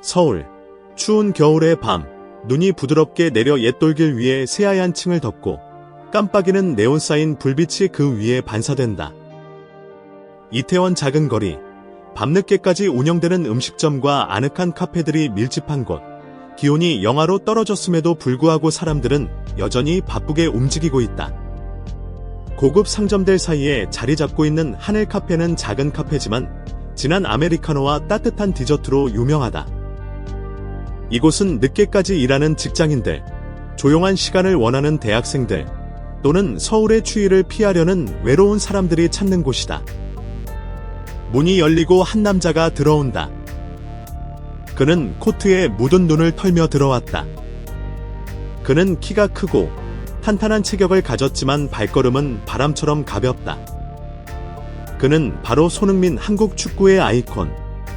서울. 추운 겨울의 밤, 눈이 부드럽게 내려 옛돌길 위에 새하얀 층을 덮고 깜빡이는 네온사인 불빛이 그 위에 반사된다. 이태원 작은 거리, 밤늦게까지 운영되는 음식점과 아늑한 카페들이 밀집한 곳. 기온이 영하로 떨어졌음에도 불구하고 사람들은 여전히 바쁘게 움직이고 있다. 고급 상점들 사이에 자리 잡고 있는 하늘 카페는 작은 카페지만 진한 아메리카노와 따뜻한 디저트로 유명하다. 이곳은 늦게까지 일하는 직장인들, 조용한 시간을 원하는 대학생들, 또는 서울의 추위를 피하려는 외로운 사람들이 찾는 곳이다. 문이 열리고 한 남자가 들어온다. 그는 코트에 묻은 눈을 털며 들어왔다. 그는 키가 크고 탄탄한 체격을 가졌지만 발걸음은 바람처럼 가볍다. 그는 바로 손흥민 한국 축구의 아이콘.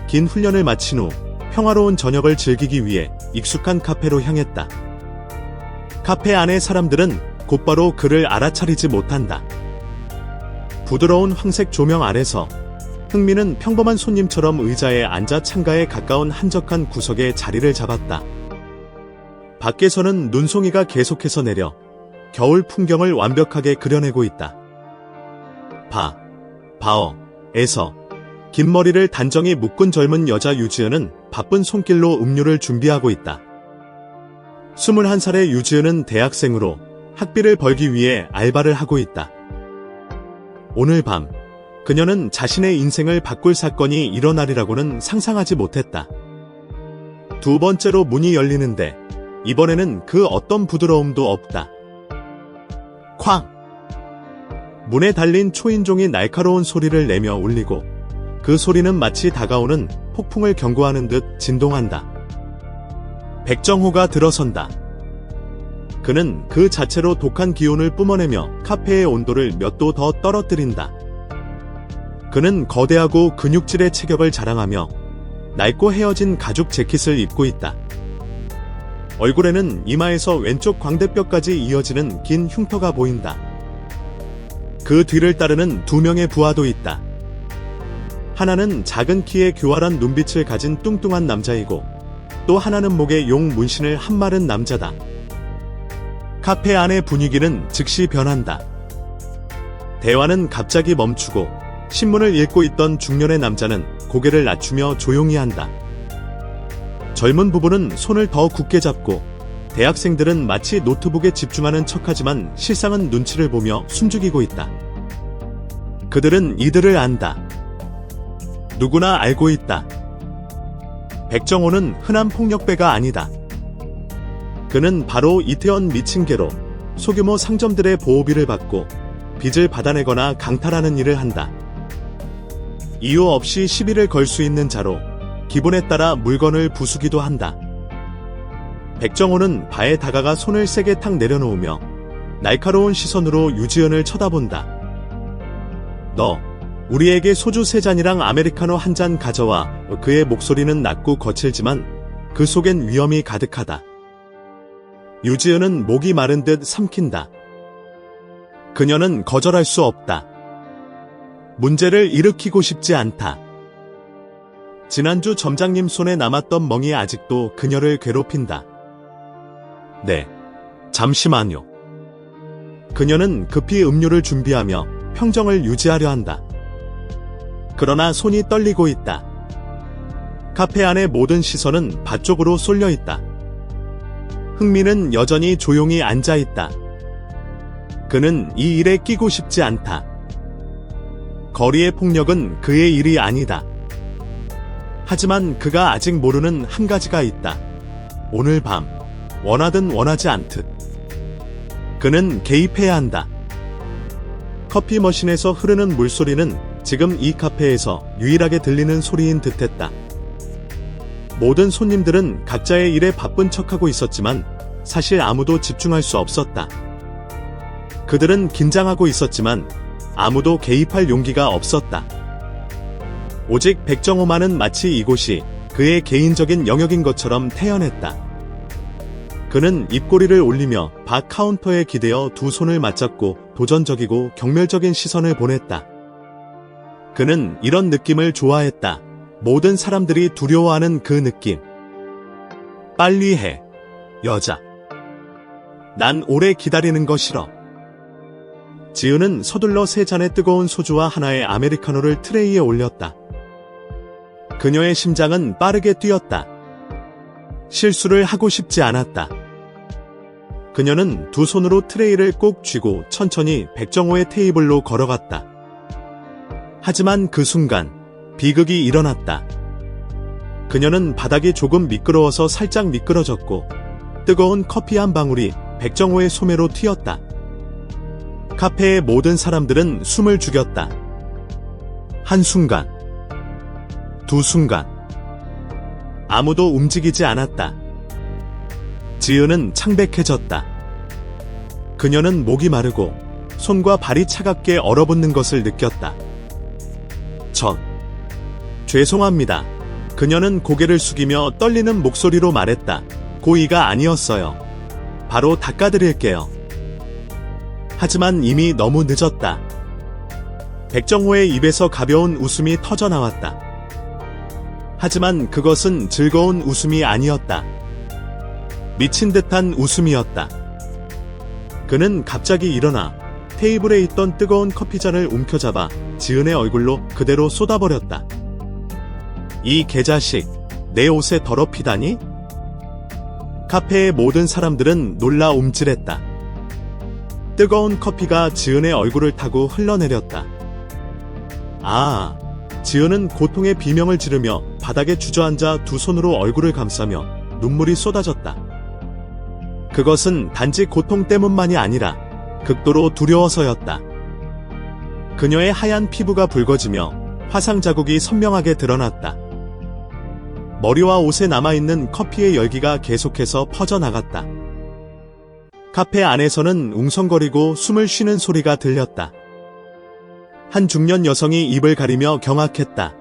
긴 훈련을 마친 후 평화로운 저녁을 즐기기 위해 익숙한 카페로 향했다. 카페 안의 사람들은 곧바로 그를 알아차리지 못한다. 부드러운 황색 조명 아래서 흥민은 평범한 손님처럼 의자에 앉아 창가에 가까운 한적한 구석에 자리를 잡았다. 밖에서는 눈송이가 계속해서 내려 겨울 풍경을 완벽하게 그려내고 있다. 바어에서 긴 머리를 단정히 묶은 젊은 여자 유지은은 바쁜 손길로 음료를 준비하고 있다. 21살의 유지은은 대학생으로 학비를 벌기 위해 알바를 하고 있다. 오늘 밤, 그녀는 자신의 인생을 바꿀 사건이 일어나리라고는 상상하지 못했다. 두 번째로 문이 열리는데 이번에는 그 어떤 부드러움도 없다. 쾅! 문에 달린 초인종이 날카로운 소리를 내며 울리고 그 소리는 마치 다가오는 폭풍을 경고하는 듯 진동한다. 백정호가 들어선다. 그는 그 자체로 독한 기운을 뿜어내며 카페의 온도를 몇 도 더 떨어뜨린다. 그는 거대하고 근육질의 체격을 자랑하며 낡고 헤어진 가죽 재킷을 입고 있다. 얼굴에는 이마에서 왼쪽 광대뼈까지 이어지는 긴 흉터가 보인다. 그 뒤를 따르는 두 명의 부하도 있다. 하나는 작은 키에 교활한 눈빛을 가진 뚱뚱한 남자이고 또 하나는 목에 용 문신을 한 마른 남자다. 카페 안의 분위기는 즉시 변한다. 대화는 갑자기 멈추고 신문을 읽고 있던 중년의 남자는 고개를 낮추며 조용히 한다. 젊은 부부는 손을 더 굳게 잡고 대학생들은 마치 노트북에 집중하는 척하지만 실상은 눈치를 보며 숨죽이고 있다. 그들은 이들을 안다. 누구나 알고 있다. 백정호는 흔한 폭력배가 아니다. 그는 바로 이태원 미친개로 소규모 상점들의 보호비를 받고 빚을 받아내거나 강탈하는 일을 한다. 이유 없이 시비를 걸 수 있는 자로 기분에 따라 물건을 부수기도 한다. 백정호는 바에 다가가 손을 세게 탁 내려놓으며 날카로운 시선으로 유지은을 쳐다본다. 너, 우리에게 소주 3잔이랑 아메리카노 1잔 가져와. 그의 목소리는 낮고 거칠지만 그 속엔 위험이 가득하다. 유지은은 목이 마른 듯 삼킨다. 그녀는 거절할 수 없다. 문제를 일으키고 싶지 않다. 지난주 점장님 손에 남았던 멍이 아직도 그녀를 괴롭힌다. 네, 잠시만요. 그녀는 급히 음료를 준비하며 평정을 유지하려 한다. 그러나 손이 떨리고 있다. 카페 안의 모든 시선은 바 쪽으로 쏠려 있다. 흥민은 여전히 조용히 앉아 있다. 그는 이 일에 끼고 싶지 않다. 거리의 폭력은 그의 일이 아니다. 하지만 그가 아직 모르는 한 가지가 있다. 오늘 밤, 원하든 원하지 않듯 그는 개입해야 한다. 커피 머신에서 흐르는 물소리는 지금 이 카페에서 유일하게 들리는 소리인 듯했다. 모든 손님들은 각자의 일에 바쁜 척하고 있었지만 사실 아무도 집중할 수 없었다. 그들은 긴장하고 있었지만 아무도 개입할 용기가 없었다. 오직 백정호만은 마치 이곳이 그의 개인적인 영역인 것처럼 태연했다. 그는 입꼬리를 올리며 바 카운터에 기대어 두 손을 맞잡고 도전적이고 경멸적인 시선을 보냈다. 그는 이런 느낌을 좋아했다. 모든 사람들이 두려워하는 그 느낌. 빨리 해. 여자. 난 오래 기다리는 거 싫어. 지은은 서둘러 세 잔의 뜨거운 소주와 하나의 아메리카노를 트레이에 올렸다. 그녀의 심장은 빠르게 뛰었다. 실수를 하고 싶지 않았다. 그녀는 두 손으로 트레이를 꼭 쥐고 천천히 백정호의 테이블로 걸어갔다. 하지만 그 순간 비극이 일어났다. 그녀는 바닥이 조금 미끄러워서 살짝 미끄러졌고 뜨거운 커피 한 방울이 백정호의 소매로 튀었다. 카페의 모든 사람들은 숨을 죽였다. 한순간, 두 순간, 아무도 움직이지 않았다. 지은은 창백해졌다. 그녀는 목이 마르고 손과 발이 차갑게 얼어붙는 것을 느꼈다. 죄송합니다. 그녀는 고개를 숙이며 떨리는 목소리로 말했다. 고의가 아니었어요. 바로 닦아드릴게요. 하지만 이미 너무 늦었다. 백정호의 입에서 가벼운 웃음이 터져나왔다. 하지만 그것은 즐거운 웃음이 아니었다. 미친 듯한 웃음이었다. 그는 갑자기 일어나 테이블에 있던 뜨거운 커피잔을 움켜잡아 지은의 얼굴로 그대로 쏟아버렸다. 이 개자식, 내 옷에 더럽히다니? 카페의 모든 사람들은 놀라 움찔했다. 뜨거운 커피가 지은의 얼굴을 타고 흘러내렸다. 지은은 고통의 비명을 지르며 바닥에 주저앉아 두 손으로 얼굴을 감싸며 눈물이 쏟아졌다. 그것은 단지 고통 때문만이 아니라 극도로 두려워서였다. 그녀의 하얀 피부가 붉어지며 화상 자국이 선명하게 드러났다. 머리와 옷에 남아있는 커피의 열기가 계속해서 퍼져나갔다. 카페 안에서는 웅성거리고 숨을 쉬는 소리가 들렸다. 한 중년 여성이 입을 가리며 경악했다.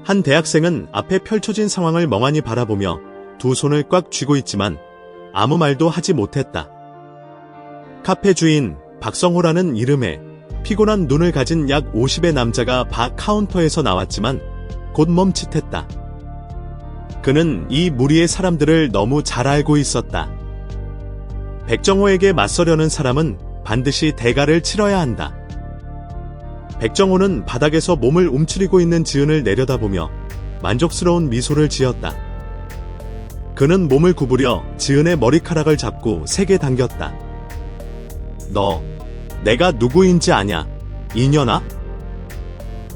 한 대학생은 앞에 펼쳐진 상황을 멍하니 바라보며 두 손을 꽉 쥐고 있지만 아무 말도 하지 못했다. 카페 주인 박성호라는 이름의 피곤한 눈을 가진 약 50의 남자가 바 카운터에서 나왔지만 곧 멈칫했다. 그는 이 무리의 사람들을 너무 잘 알고 있었다. 백정호에게 맞서려는 사람은 반드시 대가를 치러야 한다. 백정호는 바닥에서 몸을 움츠리고 있는 지은을 내려다보며 만족스러운 미소를 지었다. 그는 몸을 구부려 지은의 머리카락을 잡고 세게 당겼다. 너, 내가 누구인지 아냐, 이년아?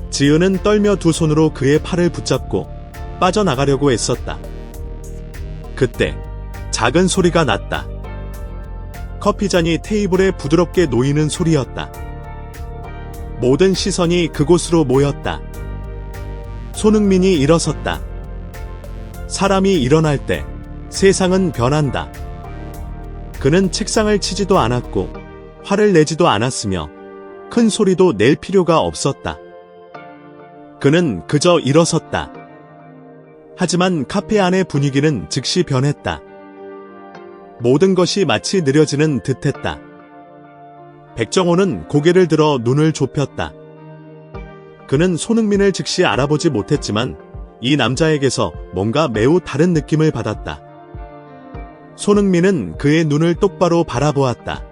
지은은 떨며 두 손으로 그의 팔을 붙잡고 빠져나가려고 애썼다. 그때 작은 소리가 났다. 커피잔이 테이블에 부드럽게 놓이는 소리였다. 모든 시선이 그곳으로 모였다. 손흥민이 일어섰다. 사람이 일어날 때 세상은 변한다. 그는 책상을 치지도 않았고 화를 내지도 않았으며 큰 소리도 낼 필요가 없었다. 그는 그저 일어섰다. 하지만 카페 안의 분위기는 즉시 변했다. 모든 것이 마치 느려지는 듯했다. 백정호는 고개를 들어 눈을 좁혔다. 그는 손흥민을 즉시 알아보지 못했지만 이 남자에게서 뭔가 매우 다른 느낌을 받았다. 손흥민은 그의 눈을 똑바로 바라보았다.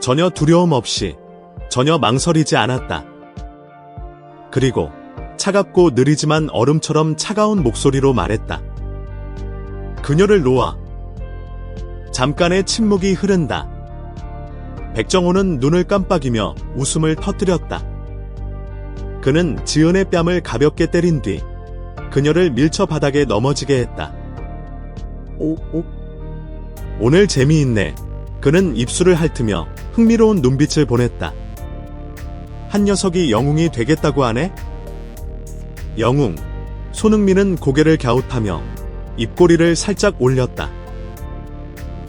전혀 두려움 없이, 전혀 망설이지 않았다. 그리고 차갑고 느리지만 얼음처럼 차가운 목소리로 말했다. 그녀를 놓아. 잠깐의 침묵이 흐른다. 백정호는 눈을 깜빡이며 웃음을 터뜨렸다. 그는 지은의 뺨을 가볍게 때린 뒤 그녀를 밀쳐 바닥에 넘어지게 했다. 오늘 재미있네. 그는 입술을 핥으며 흥미로운 눈빛을 보냈다. 한 녀석이 영웅이 되겠다고 하네? 영웅. 손흥민은 고개를 갸웃하며 입꼬리를 살짝 올렸다.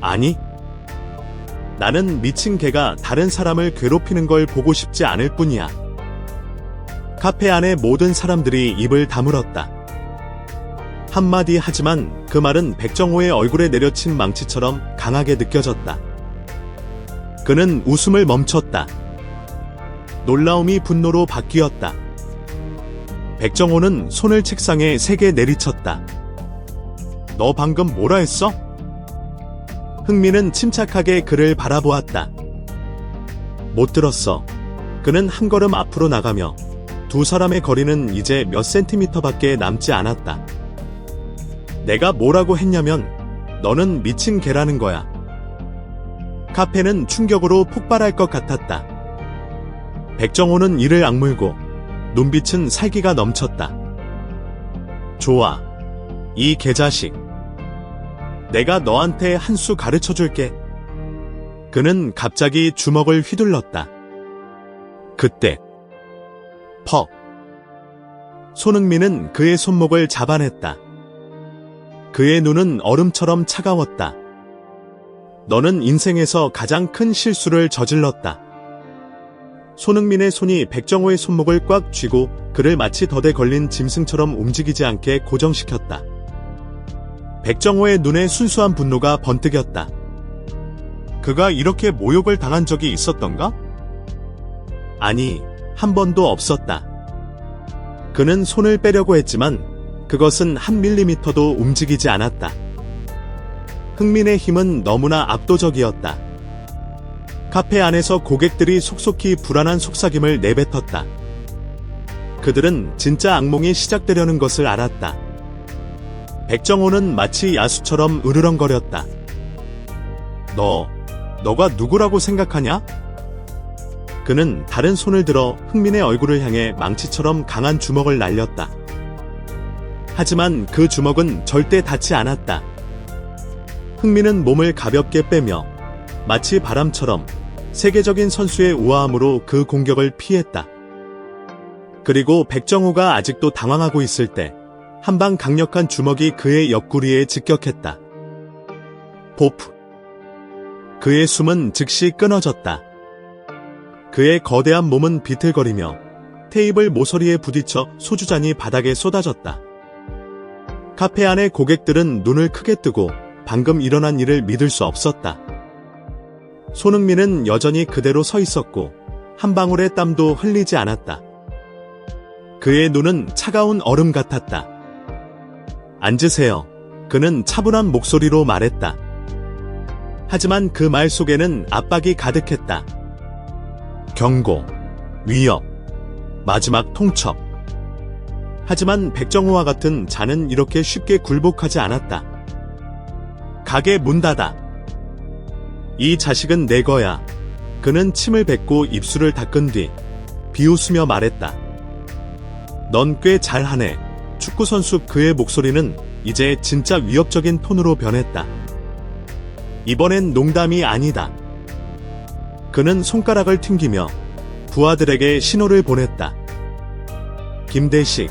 아니. 나는 미친 개가 다른 사람을 괴롭히는 걸 보고 싶지 않을 뿐이야. 카페 안의 모든 사람들이 입을 다물었다. 한마디 하지만 그 말은 백정호의 얼굴에 내려친 망치처럼 강하게 느껴졌다. 그는 웃음을 멈췄다. 놀라움이 분노로 바뀌었다. 백정호는 손을 책상에 세게 내리쳤다. 너 방금 뭐라 했어? 흥민은 침착하게 그를 바라보았다. 못 들었어. 그는 한 걸음 앞으로 나가며 두 사람의 거리는 이제 몇 센티미터밖에 남지 않았다. 내가 뭐라고 했냐면 너는 미친 개라는 거야. 카페는 충격으로 폭발할 것 같았다. 백정호는 이를 악물고 눈빛은 살기가 넘쳤다. 좋아. 이 개자식. 내가 너한테 한 수 가르쳐 줄게. 그는 갑자기 주먹을 휘둘렀다. 그때 퍽. 손흥민은 그의 손목을 잡아냈다. 그의 눈은 얼음처럼 차가웠다. 너는 인생에서 가장 큰 실수를 저질렀다. 손흥민의 손이 백정호의 손목을 꽉 쥐고 그를 마치 덫에 걸린 짐승처럼 움직이지 않게 고정시켰다. 백정호의 눈에 순수한 분노가 번뜩였다. 그가 이렇게 모욕을 당한 적이 있었던가? 아니, 한 번도 없었다. 그는 손을 빼려고 했지만 그것은 한 밀리미터도 움직이지 않았다. 흥민의 힘은 너무나 압도적이었다. 카페 안에서 고객들이 속속히 불안한 속삭임을 내뱉었다. 그들은 진짜 악몽이 시작되려는 것을 알았다. 백정호는 마치 야수처럼 으르렁거렸다. 너가 누구라고 생각하냐? 그는 다른 손을 들어 흥민의 얼굴을 향해 망치처럼 강한 주먹을 날렸다. 하지만 그 주먹은 절대 닿지 않았다. 흥민은 몸을 가볍게 빼며 마치 바람처럼 세계적인 선수의 우아함으로 그 공격을 피했다. 그리고 백정호가 아직도 당황하고 있을 때 한 방 강력한 주먹이 그의 옆구리에 직격했다. 보프. 그의 숨은 즉시 끊어졌다. 그의 거대한 몸은 비틀거리며 테이블 모서리에 부딪혀 소주잔이 바닥에 쏟아졌다. 카페 안의 고객들은 눈을 크게 뜨고 방금 일어난 일을 믿을 수 없었다. 손흥민은 여전히 그대로 서 있었고 한 방울의 땀도 흘리지 않았다. 그의 눈은 차가운 얼음 같았다. 앉으세요. 그는 차분한 목소리로 말했다. 하지만 그 말 속에는 압박이 가득했다. 경고, 위협, 마지막 통첩. 하지만 백정호와 같은 자는 이렇게 쉽게 굴복하지 않았다. 가게 문 닫아. 이 자식은 내 거야. 그는 침을 뱉고 입술을 닦은 뒤 비웃으며 말했다. 넌 꽤 잘하네. 축구선수 그의 목소리는 이제 진짜 위협적인 톤으로 변했다. 이번엔 농담이 아니다. 그는 손가락을 튕기며 부하들에게 신호를 보냈다. 김대식,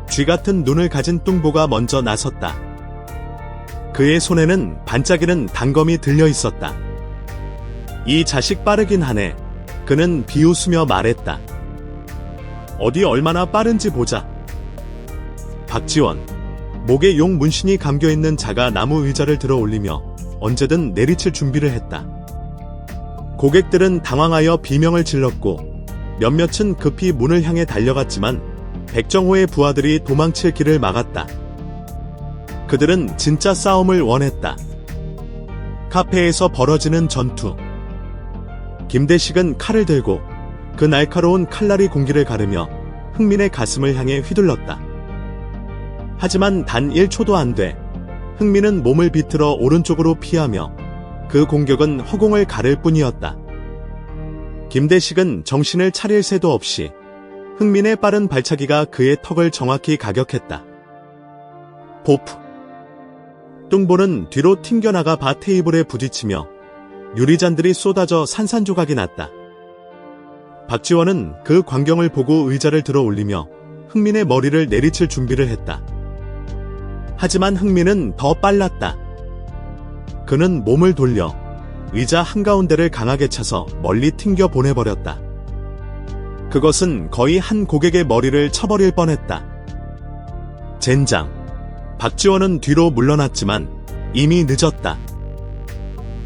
쥐같은 눈을 가진 뚱보가 먼저 나섰다. 그의 손에는 반짝이는 단검이 들려 있었다. 이 자식 빠르긴 하네. 그는 비웃으며 말했다. 어디 얼마나 빠른지 보자. 박지원, 목에 용 문신이 감겨있는 자가 나무 의자를 들어 올리며 언제든 내리칠 준비를 했다. 고객들은 당황하여 비명을 질렀고 몇몇은 급히 문을 향해 달려갔지만 백정호의 부하들이 도망칠 길을 막았다. 그들은 진짜 싸움을 원했다. 카페에서 벌어지는 전투. 김대식은 칼을 들고 그 날카로운 칼날이 공기를 가르며 흥민의 가슴을 향해 휘둘렀다. 하지만 단 1초도 안 돼. 흥민은 몸을 비틀어 오른쪽으로 피하며 그 공격은 허공을 가를 뿐이었다. 김대식은 정신을 차릴 새도 없이 흥민의 빠른 발차기가 그의 턱을 정확히 가격했다. 보프. 뚱보는 뒤로 튕겨나가 바 테이블에 부딪히며 유리잔들이 쏟아져 산산조각이 났다. 박지원은 그 광경을 보고 의자를 들어 올리며 흥민의 머리를 내리칠 준비를 했다. 하지만 흥민은 더 빨랐다. 그는 몸을 돌려 의자 한가운데를 강하게 차서 멀리 튕겨 보내버렸다. 그것은 거의 한 고객의 머리를 쳐버릴 뻔했다. 젠장. 박지원은 뒤로 물러났지만 이미 늦었다.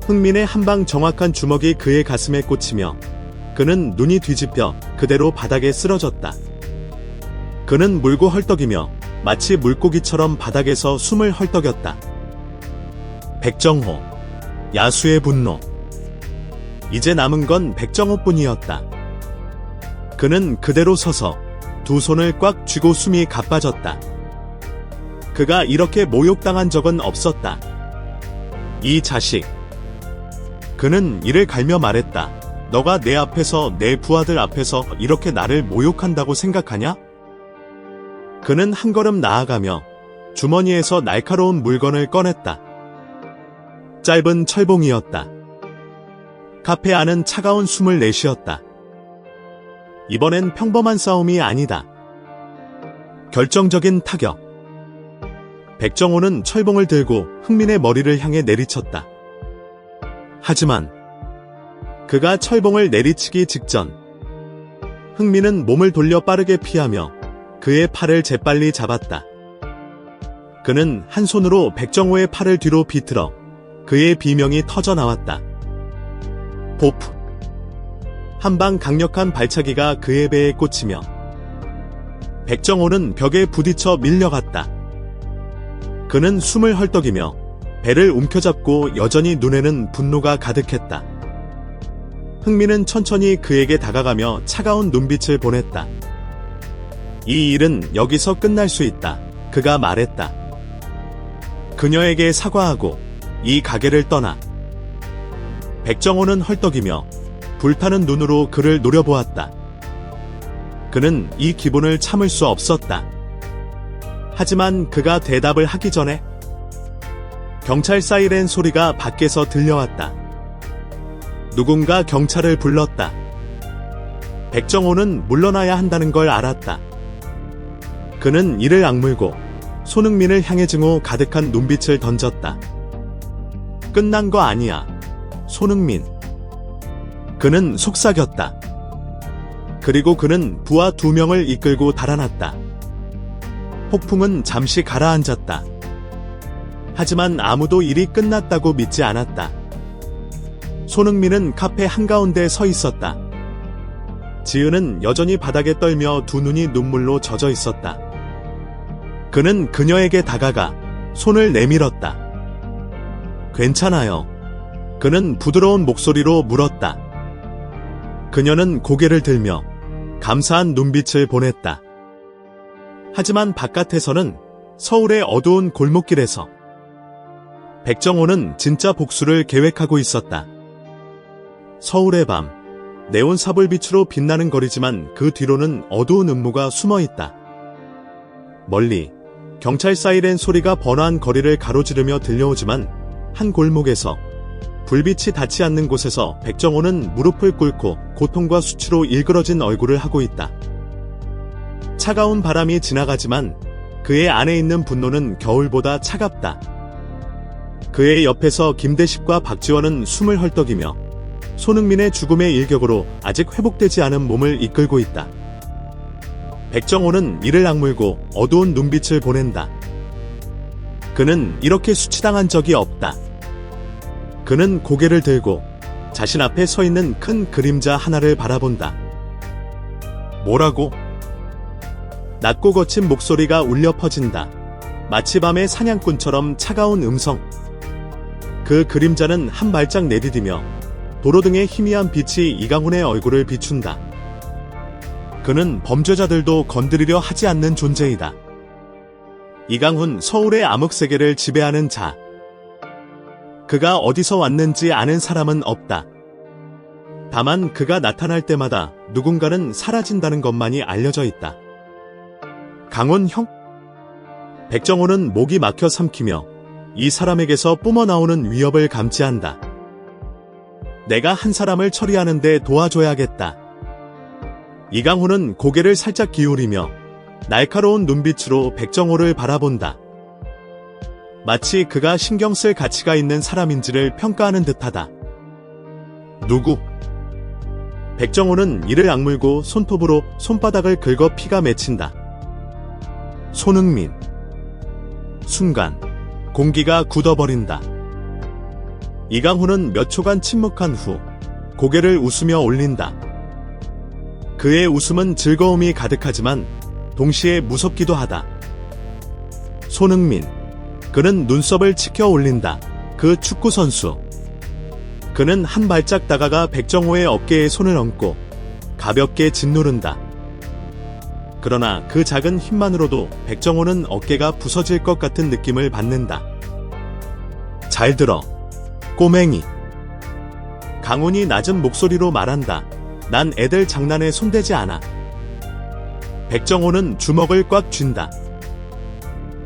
흥민의 한방 정확한 주먹이 그의 가슴에 꽂히며 그는 눈이 뒤집혀 그대로 바닥에 쓰러졌다. 그는 물고 헐떡이며 마치 물고기처럼 바닥에서 숨을 헐떡였다. 백정호. 야수의 분노. 이제 남은 건 백정호뿐이었다. 그는 그대로 서서 두 손을 꽉 쥐고 숨이 가빠졌다. 그가 이렇게 모욕당한 적은 없었다. 이 자식. 그는 이를 갈며 말했다. 너가 내 앞에서, 내 부하들 앞에서 이렇게 나를 모욕한다고 생각하냐? 그는 한 걸음 나아가며 주머니에서 날카로운 물건을 꺼냈다. 짧은 철봉이었다. 카페 안은 차가운 숨을 내쉬었다. 이번엔 평범한 싸움이 아니다. 결정적인 타격. 백정호는 철봉을 들고 흥민의 머리를 향해 내리쳤다. 하지만 그가 철봉을 내리치기 직전 흥민은 몸을 돌려 빠르게 피하며 그의 팔을 재빨리 잡았다. 그는 한 손으로 백정호의 팔을 뒤로 비틀어 그의 비명이 터져 나왔다. 보프. 한방 강력한 발차기가 그의 배에 꽂히며 백정호는 벽에 부딪혀 밀려갔다. 그는 숨을 헐떡이며 배를 움켜잡고 여전히 눈에는 분노가 가득했다. 흥민은 천천히 그에게 다가가며 차가운 눈빛을 보냈다. 이 일은 여기서 끝날 수 있다. 그가 말했다. 그녀에게 사과하고 이 가게를 떠나. 백정호는 헐떡이며 불타는 눈으로 그를 노려보았다. 그는 이 기분을 참을 수 없었다. 하지만 그가 대답을 하기 전에 경찰 사이렌 소리가 밖에서 들려왔다. 누군가 경찰을 불렀다. 백정호는 물러나야 한다는 걸 알았다. 그는 이를 악물고 손흥민을 향해 증오 가득한 눈빛을 던졌다. 끝난 거 아니야, 손흥민. 그는 속삭였다. 그리고 그는 부하 2명을 이끌고 달아났다. 폭풍은 잠시 가라앉았다. 하지만 아무도 일이 끝났다고 믿지 않았다. 손흥민은 카페 한가운데 서 있었다. 지은은 여전히 바닥에 떨며 두 눈이 눈물로 젖어 있었다. 그는 그녀에게 다가가 손을 내밀었다. 괜찮아요. 그는 부드러운 목소리로 물었다. 그녀는 고개를 들며 감사한 눈빛을 보냈다. 하지만 바깥에서는 서울의 어두운 골목길에서 백정호는 진짜 복수를 계획하고 있었다. 서울의 밤, 네온 사불빛으로 빛나는 거리지만 그 뒤로는 어두운 음모가 숨어 있다. 멀리 경찰 사이렌 소리가 번화한 거리를 가로지르며 들려오지만 한 골목에서 불빛이 닿지 않는 곳에서 백정호는 무릎을 꿇고 고통과 수치로 일그러진 얼굴을 하고 있다. 차가운 바람이 지나가지만 그의 안에 있는 분노는 겨울보다 차갑다. 그의 옆에서 김대식과 박지원은 숨을 헐떡이며 손흥민의 죽음의 일격으로 아직 회복되지 않은 몸을 이끌고 있다. 백정호는 이를 악물고 어두운 눈빛을 보낸다. 그는 이렇게 수치당한 적이 없다. 그는 고개를 들고 자신 앞에 서 있는 큰 그림자 하나를 바라본다. 뭐라고? 낮고 거친 목소리가 울려 퍼진다. 마치 밤의 사냥꾼처럼 차가운 음성. 그 그림자는 한 발짝 내디디며 도로 등의 희미한 빛이 이강훈의 얼굴을 비춘다. 그는 범죄자들도 건드리려 하지 않는 존재이다. 이강훈, 서울의 암흑세계를 지배하는 자. 그가 어디서 왔는지 아는 사람은 없다. 다만 그가 나타날 때마다 누군가는 사라진다는 것만이 알려져 있다. 강훈 형? 백정호는 목이 막혀 삼키며 이 사람에게서 뿜어나오는 위협을 감지한다. 내가 한 사람을 처리하는데 도와줘야겠다. 이강훈은 고개를 살짝 기울이며 날카로운 눈빛으로 백정호를 바라본다. 마치 그가 신경 쓸 가치가 있는 사람인지를 평가하는 듯하다. 누구? 백정호는 이를 악물고 손톱으로 손바닥을 긁어 피가 맺힌다. 손흥민. 순간 공기가 굳어버린다. 이강훈은 몇 초간 침묵한 후 고개를 웃으며 올린다. 그의 웃음은 즐거움이 가득하지만 동시에 무섭기도 하다. 손흥민. 그는 눈썹을 치켜 올린다. 그 축구선수. 그는 한 발짝 다가가 백정호의 어깨에 손을 얹고 가볍게 짓누른다. 그러나 그 작은 힘만으로도 백정호는 어깨가 부서질 것 같은 느낌을 받는다. 잘 들어, 꼬맹이. 강훈이 낮은 목소리로 말한다. 난 애들 장난에 손대지 않아. 백정호는 주먹을 꽉 쥔다.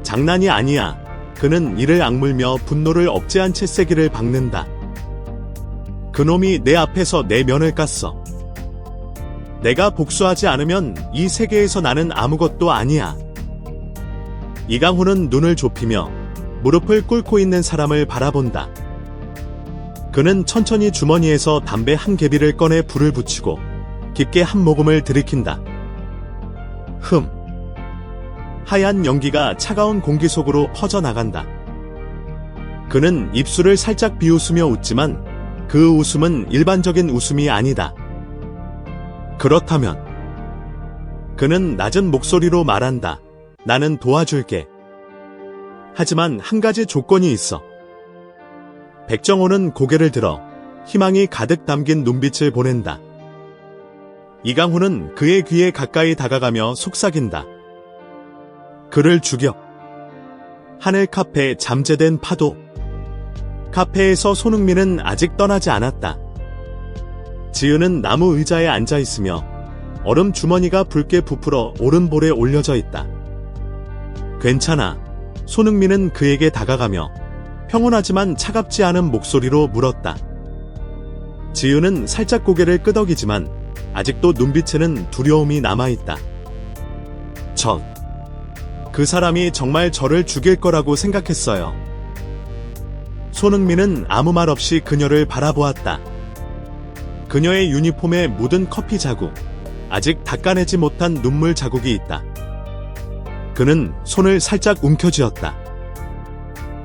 장난이 아니야. 그는 이를 악물며 분노를 억제한 채 세기를 박는다. 그놈이 내 앞에서 내 면을 깠어. 내가 복수하지 않으면 이 세계에서 나는 아무것도 아니야. 이강훈은 눈을 좁히며 무릎을 꿇고 있는 사람을 바라본다. 그는 천천히 주머니에서 담배 한 개비를 꺼내 불을 붙이고 깊게 한 모금을 들이킨다. 하얀 연기가 차가운 공기 속으로 퍼져나간다. 그는 입술을 살짝 비웃으며 웃지만 그 웃음은 일반적인 웃음이 아니다. 그렇다면 그는 낮은 목소리로 말한다. 나는 도와줄게. 하지만 한 가지 조건이 있어. 백정호는 고개를 들어 희망이 가득 담긴 눈빛을 보낸다. 이강훈은 그의 귀에 가까이 다가가며 속삭인다. 그를 죽여. 하늘 카페 잠재된 파도. 카페에서 손흥민은 아직 떠나지 않았다. 지은은 나무 의자에 앉아있으며 얼음 주머니가 붉게 부풀어 오른볼에 올려져 있다. 괜찮아. 손흥민은 그에게 다가가며 평온하지만 차갑지 않은 목소리로 물었다. 지은은 살짝 고개를 끄덕이지만 아직도 눈빛에는 두려움이 남아있다. 그 사람이 정말 저를 죽일 거라고 생각했어요. 손흥민은 아무 말 없이 그녀를 바라보았다. 그녀의 유니폼에 묻은 커피 자국, 아직 닦아내지 못한 눈물 자국이 있다. 그는 손을 살짝 움켜쥐었다.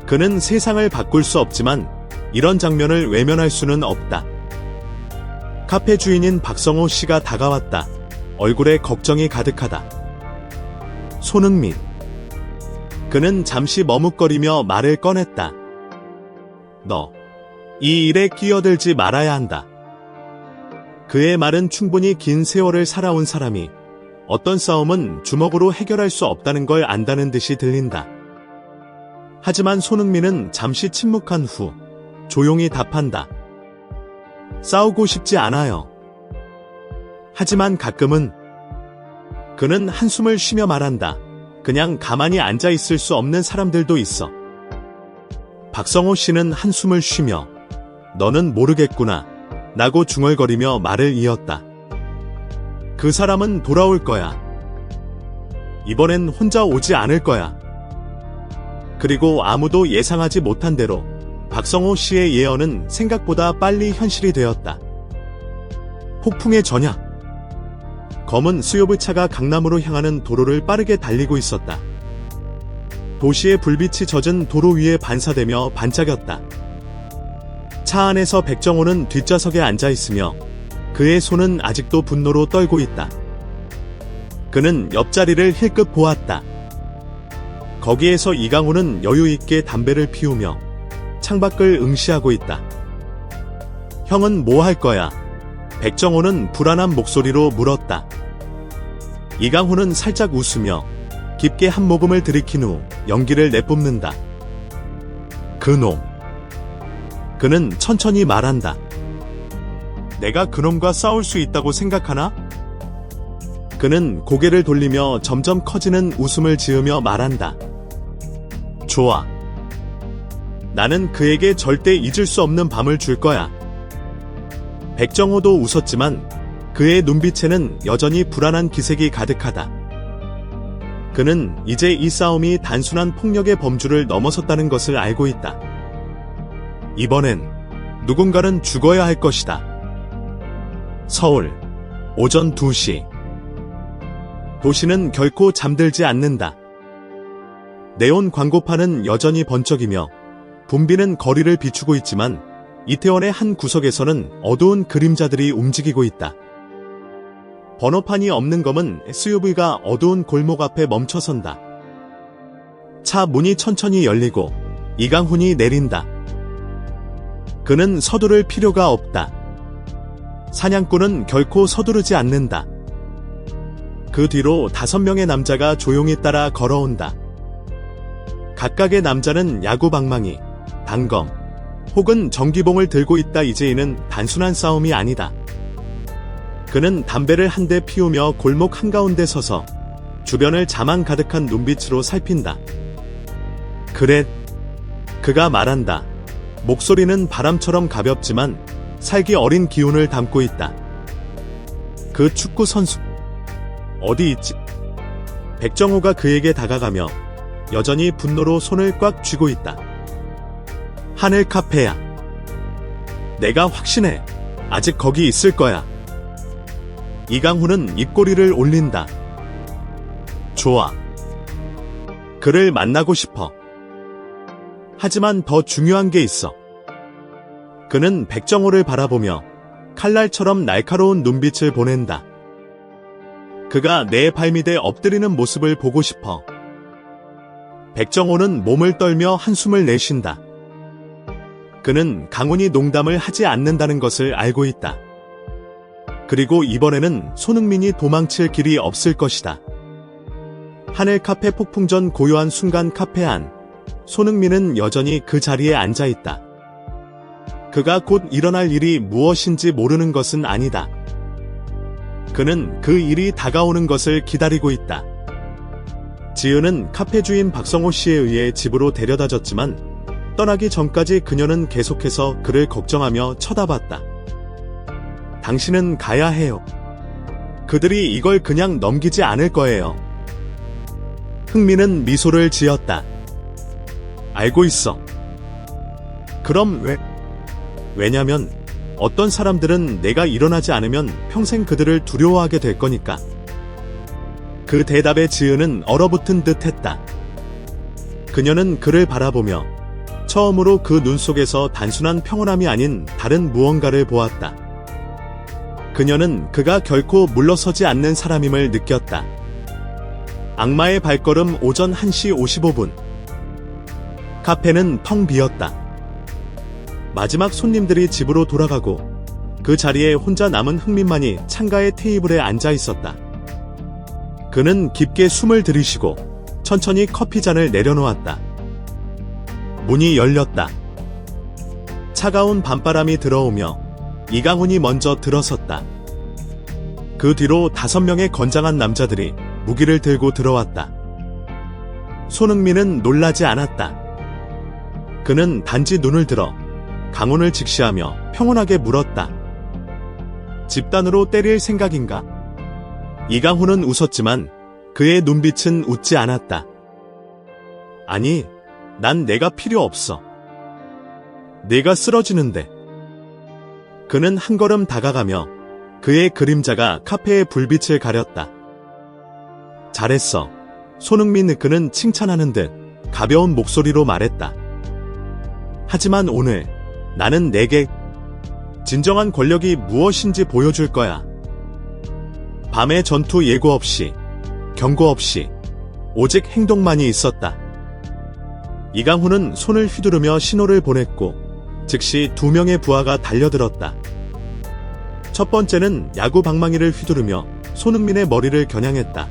그는 세상을 바꿀 수 없지만 이런 장면을 외면할 수는 없다. 카페 주인인 박성호 씨가 다가왔다. 얼굴에 걱정이 가득하다. 손흥민. 그는 잠시 머뭇거리며 말을 꺼냈다. 너, 이 일에 끼어들지 말아야 한다. 그의 말은 충분히 긴 세월을 살아온 사람이 어떤 싸움은 주먹으로 해결할 수 없다는 걸 안다는 듯이 들린다. 하지만 손흥민은 잠시 침묵한 후 조용히 답한다. 싸우고 싶지 않아요. 하지만 가끔은. 그는 한숨을 쉬며 말한다. 그냥 가만히 앉아 있을 수 없는 사람들도 있어. 박성호 씨는 한숨을 쉬며 너는 모르겠구나 라고 중얼거리며 말을 이었다. 그 사람은 돌아올 거야. 이번엔 혼자 오지 않을 거야. 그리고 아무도 예상하지 못한 대로 박성호 씨의 예언은 생각보다 빨리 현실이 되었다. 폭풍의 전야. 검은 수요부차가 강남으로 향하는 도로를 빠르게 달리고 있었다. 도시의 불빛이 젖은 도로 위에 반사되며 반짝였다. 차 안에서 백정호는 뒷좌석에 앉아있으며 그의 손은 아직도 분노로 떨고 있다. 그는 옆자리를 힐끗 보았다. 거기에서 이강훈은 여유있게 담배를 피우며 창밖을 응시하고 있다. 형은 뭐 할 거야? 백정호는 불안한 목소리로 물었다. 이강훈은 살짝 웃으며 깊게 한 모금을 들이킨 후 연기를 내뿜는다. 그놈. 그는 천천히 말한다. 내가 그놈과 싸울 수 있다고 생각하나? 그는 고개를 돌리며 점점 커지는 웃음을 지으며 말한다. 좋아. 나는 그에게 절대 잊을 수 없는 밤을 줄 거야. 백정호도 웃었지만 그의 눈빛에는 여전히 불안한 기색이 가득하다. 그는 이제 이 싸움이 단순한 폭력의 범주를 넘어섰다는 것을 알고 있다. 이번엔 누군가는 죽어야 할 것이다. 서울, 오전 2시. 도시는 결코 잠들지 않는다. 네온 광고판은 여전히 번쩍이며 붐비는 거리를 비추고 있지만 이태원의 한 구석에서는 어두운 그림자들이 움직이고 있다. 번호판이 없는 검은 SUV가 어두운 골목 앞에 멈춰선다. 차 문이 천천히 열리고 이강훈이 내린다. 그는 서두를 필요가 없다. 사냥꾼은 결코 서두르지 않는다. 그 뒤로 5명의 남자가 조용히 따라 걸어온다. 각각의 남자는 야구 방망이, 단검, 혹은 전기봉을 들고 있다. 이제이는 단순한 싸움이 아니다. 그는 담배를 한 대 피우며 골목 한가운데 서서 주변을 자망 가득한 눈빛으로 살핀다. 그래, 그가 말한다. 목소리는 바람처럼 가볍지만 살기 어린 기운을 담고 있다. 그 축구 선수 어디 있지? 백정호가 그에게 다가가며 여전히 분노로 손을 꽉 쥐고 있다. 하늘 카페야. 내가 확신해. 아직 거기 있을 거야. 이강훈은 입꼬리를 올린다. 좋아. 그를 만나고 싶어. 하지만 더 중요한 게 있어. 그는 백정호를 바라보며 칼날처럼 날카로운 눈빛을 보낸다. 그가 내 발밑에 엎드리는 모습을 보고 싶어. 백정호는 몸을 떨며 한숨을 내쉰다. 그는 강훈이 농담을 하지 않는다는 것을 알고 있다. 그리고 이번에는 손흥민이 도망칠 길이 없을 것이다. 하늘 카페 폭풍 전 고요한 순간 카페 안, 손흥민은 여전히 그 자리에 앉아 있다. 그가 곧 일어날 일이 무엇인지 모르는 것은 아니다. 그는 그 일이 다가오는 것을 기다리고 있다. 지은은 카페 주인 박성호 씨에 의해 집으로 데려다줬지만 떠나기 전까지 그녀는 계속해서 그를 걱정하며 쳐다봤다. 당신은 가야 해요. 그들이 이걸 그냥 넘기지 않을 거예요. 흥민은 미소를 지었다. 알고 있어. 그럼 왜? 왜냐면 어떤 사람들은 내가 일어나지 않으면 평생 그들을 두려워하게 될 거니까. 그 대답에 지은은 얼어붙은 듯 했다. 그녀는 그를 바라보며 처음으로 그 눈 속에서 단순한 평온함이 아닌 다른 무언가를 보았다. 그녀는 그가 결코 물러서지 않는 사람임을 느꼈다. 악마의 발걸음 오전 1시 55분. 카페는 텅 비었다. 마지막 손님들이 집으로 돌아가고 그 자리에 혼자 남은 흥민만이 창가의 테이블에 앉아 있었다. 그는 깊게 숨을 들이쉬고 천천히 커피잔을 내려놓았다. 문이 열렸다. 차가운 밤바람이 들어오며 이강훈이 먼저 들어섰다. 그 뒤로 5명의 건장한 남자들이 무기를 들고 들어왔다. 손흥민은 놀라지 않았다. 그는 단지 눈을 들어 강훈을 직시하며 평온하게 물었다. 집단으로 때릴 생각인가? 이강훈은 웃었지만 그의 눈빛은 웃지 않았다. 아니, 난 내가 필요 없어. 내가 쓰러지는데. 그는 한 걸음 다가가며 그의 그림자가 카페의 불빛을 가렸다. 잘했어. 손흥민. 그는 칭찬하는 듯 가벼운 목소리로 말했다. 하지만 오늘 나는 내게 진정한 권력이 무엇인지 보여줄 거야. 밤의 전투 예고 없이, 경고 없이, 오직 행동만이 있었다. 이강훈은 손을 휘두르며 신호를 보냈고 즉시 2명의 부하가 달려들었다. 첫 번째는 야구 방망이를 휘두르며 손흥민의 머리를 겨냥했다.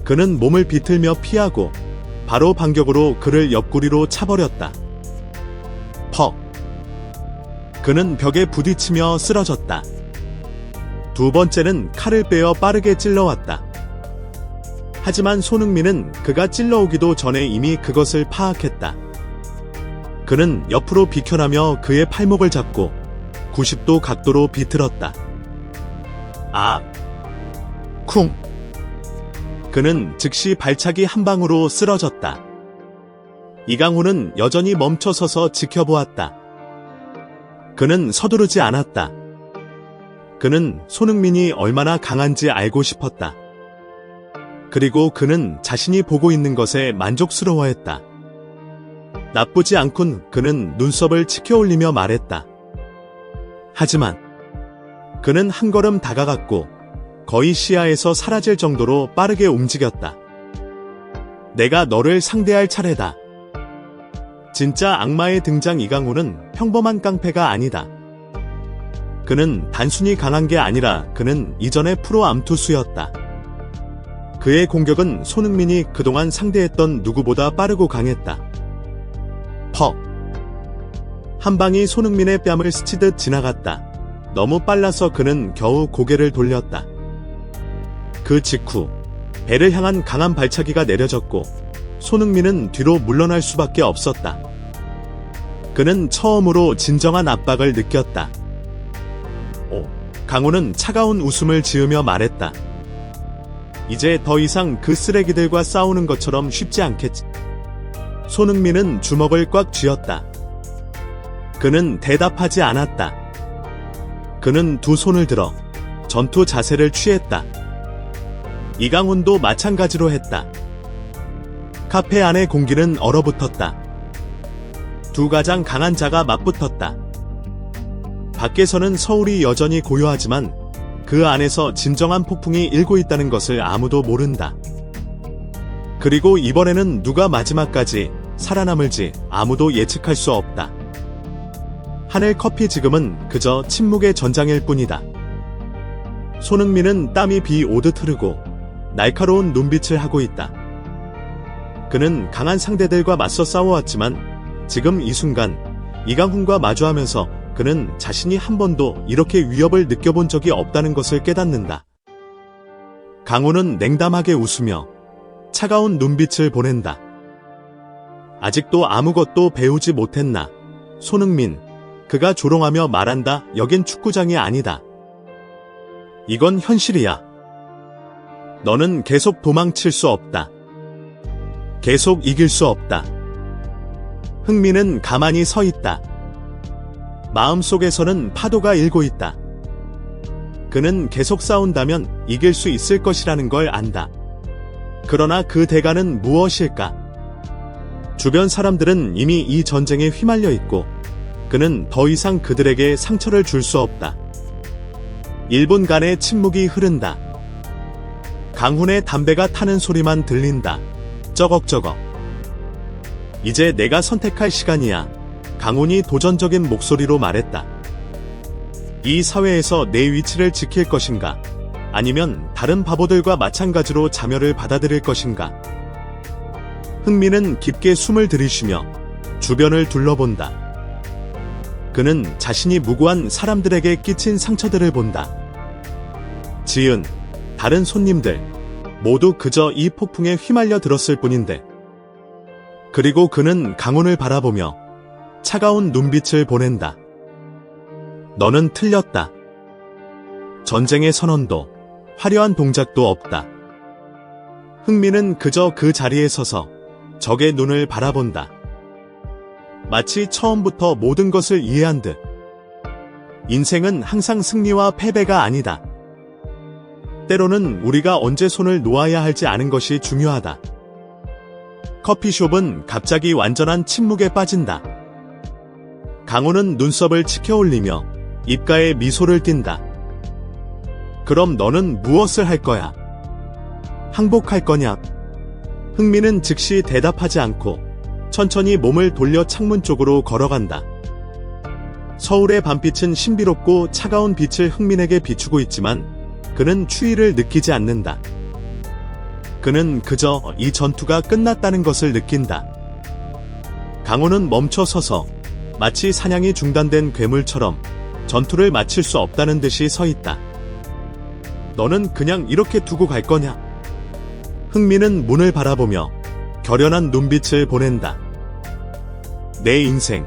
그는 몸을 비틀며 피하고 바로 반격으로 그를 옆구리로 차버렸다. 퍽! 그는 벽에 부딪히며 쓰러졌다. 두 번째는 칼을 빼어 빠르게 찔러왔다. 하지만 손흥민은 그가 찔러오기도 전에 이미 그것을 파악했다. 그는 옆으로 비켜나며 그의 팔목을 잡고 90도 각도로 비틀었다. 아! 쿵! 그는 즉시 발차기 한 방으로 쓰러졌다. 이강훈은 여전히 멈춰서서 지켜보았다. 그는 서두르지 않았다. 그는 손흥민이 얼마나 강한지 알고 싶었다. 그리고 그는 자신이 보고 있는 것에 만족스러워했다. 나쁘지 않군. 그는 눈썹을 치켜올리며 말했다. 하지만 그는 한 걸음 다가갔고 거의 시야에서 사라질 정도로 빠르게 움직였다. 내가 너를 상대할 차례다. 진짜 악마의 등장. 이강훈은 평범한 깡패가 아니다. 그는 단순히 강한 게 아니라 그는 이전의 프로 암투수였다. 그의 공격은 손흥민이 그동안 상대했던 누구보다 빠르고 강했다. 퍽! 한 방이 손흥민의 뺨을 스치듯 지나갔다. 너무 빨라서 그는 겨우 고개를 돌렸다. 그 직후 배를 향한 강한 발차기가 내려졌고 손흥민은 뒤로 물러날 수밖에 없었다. 그는 처음으로 진정한 압박을 느꼈다. 강호는 차가운 웃음을 지으며 말했다. 이제 더 이상 그 쓰레기들과 싸우는 것처럼 쉽지 않겠지. 손흥민은 주먹을 꽉 쥐었다. 그는 대답하지 않았다. 그는 두 손을 들어 전투 자세를 취했다. 이강훈도 마찬가지로 했다. 카페 안의 공기는 얼어붙었다. 두 가장 강한 자가 맞붙었다. 밖에서는 서울이 여전히 고요하지만 그 안에서 진정한 폭풍이 일고 있다는 것을 아무도 모른다. 그리고 이번에는 누가 마지막까지 살아남을지 아무도 예측할 수 없다. 하늘 커피 지금은 그저 침묵의 전장일 뿐이다. 손흥민은 땀이 비 오듯 흐르고 날카로운 눈빛을 하고 있다. 그는 강한 상대들과 맞서 싸워왔지만 지금 이 순간 이강훈과 마주하면서 그는 자신이 한 번도 이렇게 위협을 느껴본 적이 없다는 것을 깨닫는다. 강호는 냉담하게 웃으며 차가운 눈빛을 보낸다. 아직도 아무것도 배우지 못했나? 손흥민, 그가 조롱하며 말한다. 여긴 축구장이 아니다. 이건 현실이야. 너는 계속 도망칠 수 없다. 계속 이길 수 없다. 흥민은 가만히 서 있다. 마음속에서는 파도가 일고 있다. 그는 계속 싸운다면 이길 수 있을 것이라는 걸 안다. 그러나 그 대가는 무엇일까? 주변 사람들은 이미 이 전쟁에 휘말려 있고 그는 더 이상 그들에게 상처를 줄 수 없다. 1분간의 침묵이 흐른다. 강훈의 담배가 타는 소리만 들린다. 쩌걱쩌걱. 이제 내가 선택할 시간이야. 강훈이 도전적인 목소리로 말했다. 이 사회에서 내 위치를 지킬 것인가? 아니면 다른 바보들과 마찬가지로 자멸을 받아들일 것인가? 흥민은 깊게 숨을 들이쉬며 주변을 둘러본다. 그는 자신이 무고한 사람들에게 끼친 상처들을 본다. 지은, 다른 손님들, 모두 그저 이 폭풍에 휘말려 들었을 뿐인데. 그리고 그는 강훈을 바라보며 차가운 눈빛을 보낸다. 너는 틀렸다. 전쟁의 선언도, 화려한 동작도 없다. 흥민은 그저 그 자리에 서서 적의 눈을 바라본다. 마치 처음부터 모든 것을 이해한 듯. 인생은 항상 승리와 패배가 아니다. 때로는 우리가 언제 손을 놓아야 할지 아는 것이 중요하다. 커피숍은 갑자기 완전한 침묵에 빠진다. 강호는 눈썹을 치켜올리며 입가에 미소를 띈다. 그럼 너는 무엇을 할 거야? 항복할 거냐? 흥민은 즉시 대답하지 않고 천천히 몸을 돌려 창문 쪽으로 걸어간다. 서울의 밤빛은 신비롭고 차가운 빛을 흥민에게 비추고 있지만 그는 추위를 느끼지 않는다. 그는 그저 이 전투가 끝났다는 것을 느낀다. 강호는 멈춰 서서 마치 사냥이 중단된 괴물처럼 전투를 마칠 수 없다는 듯이 서 있다. 너는 그냥 이렇게 두고 갈 거냐? 흥민은 문을 바라보며 결연한 눈빛을 보낸다. 내 인생,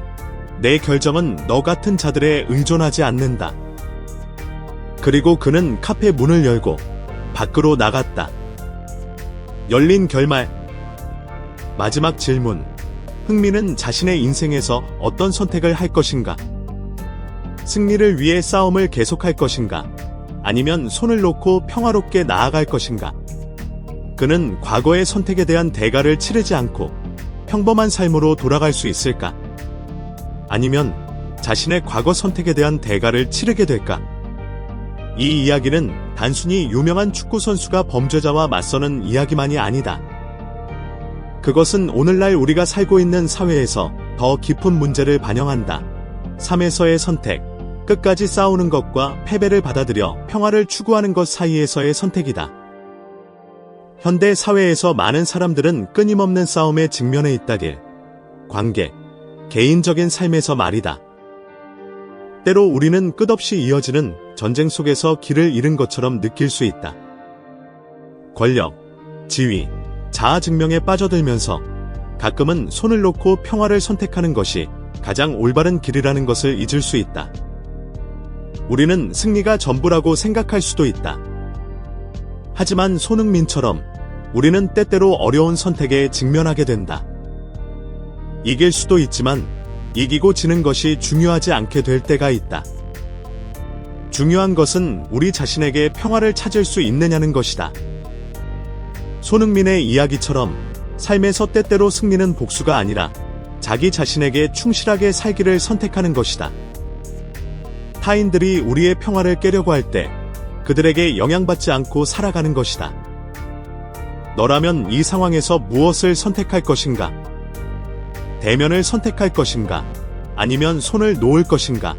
내 결정은 너 같은 자들에 의존하지 않는다. 그리고 그는 카페 문을 열고 밖으로 나갔다. 열린 결말. 마지막 질문. 흥민은 자신의 인생에서 어떤 선택을 할 것인가? 승리를 위해 싸움을 계속할 것인가? 아니면 손을 놓고 평화롭게 나아갈 것인가? 그는 과거의 선택에 대한 대가를 치르지 않고 평범한 삶으로 돌아갈 수 있을까? 아니면 자신의 과거 선택에 대한 대가를 치르게 될까? 이 이야기는 단순히 유명한 축구 선수가 범죄자와 맞서는 이야기만이 아니다. 그것은 오늘날 우리가 살고 있는 사회에서 더 깊은 문제를 반영한다. 삶에서의 선택, 끝까지 싸우는 것과 패배를 받아들여 평화를 추구하는 것 사이에서의 선택이다. 현대 사회에서 많은 사람들은 끊임없는 싸움에 직면해 있다길. 관계, 개인적인 삶에서 말이다. 때로 우리는 끝없이 이어지는 전쟁 속에서 길을 잃은 것처럼 느낄 수 있다. 권력, 지위, 자아 증명에 빠져들면서 가끔은 손을 놓고 평화를 선택하는 것이 가장 올바른 길이라는 것을 잊을 수 있다. 우리는 승리가 전부라고 생각할 수도 있다. 하지만 손흥민처럼 우리는 때때로 어려운 선택에 직면하게 된다. 이길 수도 있지만 이기고 지는 것이 중요하지 않게 될 때가 있다. 중요한 것은 우리 자신에게 평화를 찾을 수 있느냐는 것이다. 손흥민의 이야기처럼 삶에서 때때로 승리는 복수가 아니라 자기 자신에게 충실하게 살기를 선택하는 것이다. 타인들이 우리의 평화를 깨려고 할 때 그들에게 영향받지 않고 살아가는 것이다. 너라면 이 상황에서 무엇을 선택할 것인가? 대면을 선택할 것인가? 아니면 손을 놓을 것인가?